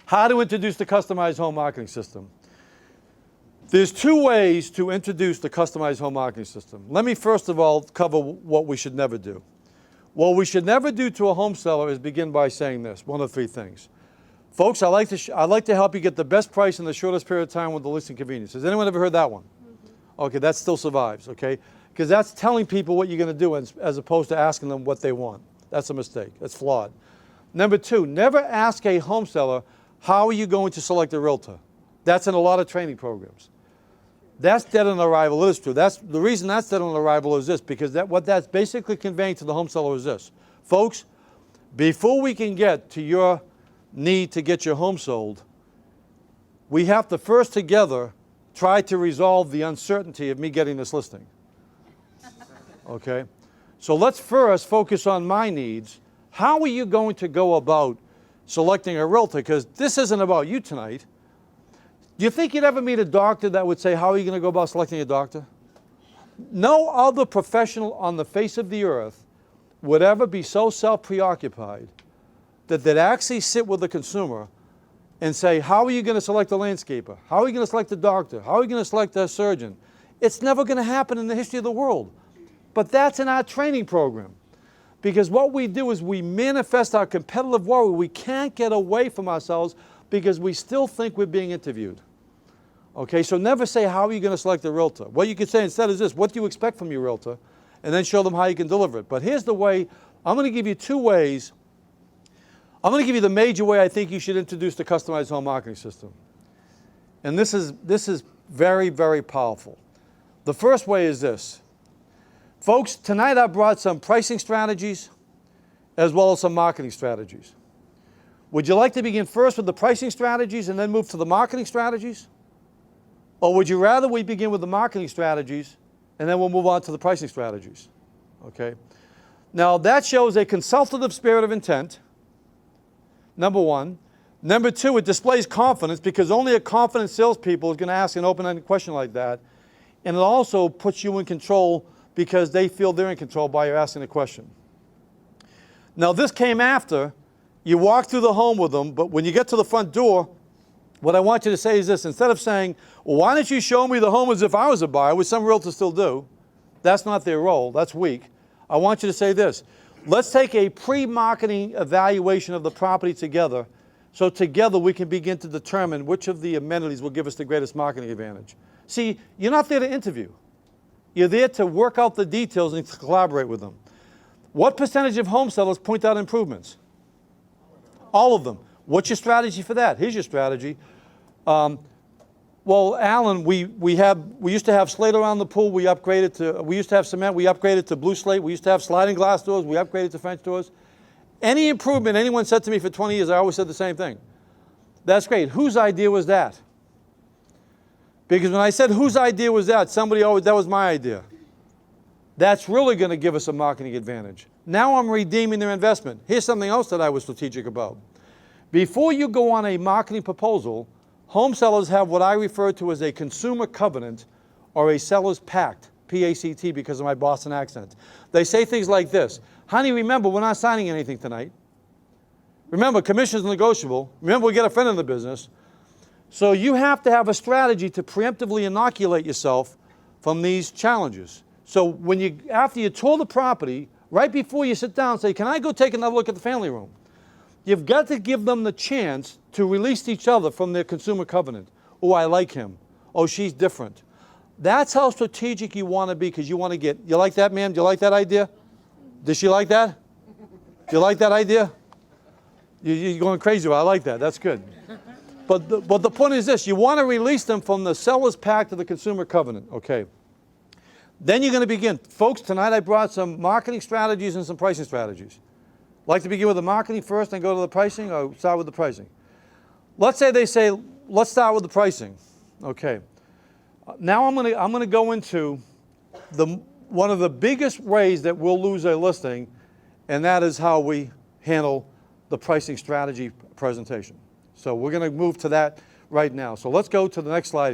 How to introduce the customized home marketing system. There's two ways to introduce the customized home marketing system. Let me first of all cover what we should never do. What we should never do to a home seller is begin by saying this, one of three things. Folks, I'd like to help you get the best price in the shortest period of time with the least inconvenience. Has anyone ever heard that one? Mm-hmm. Okay, that still survives, okay? Because that's telling people what you're going to do as opposed to asking them what they want. That's a mistake. That's flawed. Number two, never ask a home seller, how are you going to select a realtor? That's in a lot of training programs. That's dead on arrival. It is true. The reason that's dead on arrival is this, because what that's basically conveying to the home seller is this. Folks, before we can get to your need to get your home sold, we have to first together try to resolve the uncertainty of me getting this listing. Okay? So let's first focus on my needs. How are you going to go about selecting a realtor? Because this isn't about you tonight. Do you think you'd ever meet a doctor that would say, how are you going to go about selecting a doctor? No other professional on the face of the earth would ever be so self-preoccupied that they'd actually sit with the consumer and say, how are you going to select a landscaper? How are you going to select a doctor? How are you going to select a surgeon? It's never going to happen in the history of the world. But that's in our training program. Because what we do is we manifest our competitive worry. We can't get away from ourselves because we still think we're being interviewed. Okay, so never say, how are you going to select a realtor? What you could say instead is this, what do you expect from your realtor? And then show them how you can deliver it. But here's the way, I'm going to give you two ways. I'm going to give you the major way I think you should introduce the customized home marketing system. And this is very, very powerful. The first way is this. Folks, tonight I brought some pricing strategies as well as some marketing strategies. Would you like to begin first with the pricing strategies and then move to the marketing strategies? Or would you rather we begin with the marketing strategies and then we'll move on to the pricing strategies? Okay. Now that shows a consultative spirit of intent, number one. Number two, it displays confidence because only a confident salespeople is going to ask an open-ended question like that. And it also puts you in control because they feel they're in control by you asking the question. Now this came after you walk through the home with them, but when you get to the front door, what I want you to say is this. Instead of saying, well, why don't you show me the home as if I was a buyer, which some realtors still do. That's not their role. That's weak. I want you to say this. Let's take a pre-marketing evaluation of the property together so together we can begin to determine which of the amenities will give us the greatest marketing advantage. See, you're not there to interview. You're there to work out the details and to collaborate with them. What percentage of home sellers point out improvements? All of them. What's your strategy for that? Here's your strategy. Well, Alan, we used to have slate around the pool. We used to have cement. We upgraded to blue slate. We used to have sliding glass doors. We upgraded to French doors. Any improvement anyone said to me for 20 years, I always said the same thing. That's great. Whose idea was that? Because when I said whose idea was that, that was my idea. That's really going to give us a marketing advantage. Now I'm redeeming their investment. Here's something else that I was strategic about. Before you go on a marketing proposal, home sellers have what I refer to as a consumer covenant or a seller's pact, P-A-C-T, because of my Boston accent. They say things like this. Honey, remember, we're not signing anything tonight. Remember, commission's negotiable. Remember, we get a friend in the business. So you have to have a strategy to preemptively inoculate yourself from these challenges. So after you tour the property, right before you sit down, say, can I go take another look at the family room? You've got to give them the chance to release each other from their consumer covenant. Oh, I like him. Oh, she's different. That's how strategic you want to be because you want to get, you like that, ma'am? Do you like that idea? Does she like that? Do you like that idea? You're going crazy. I like that. That's good. But the point is this. You want to release them from the seller's pact to the consumer covenant. Okay. Then you're going to begin. Folks, tonight I brought some marketing strategies and some pricing strategies. Like to begin with the marketing first and go to the pricing, or start with the pricing? Let's say they say, let's start with the pricing. Okay. Now I'm going to go into one of the biggest ways that we'll lose a listing, and that is how we handle the pricing strategy presentation. So we're going to move to that right now. So let's go to the next slide.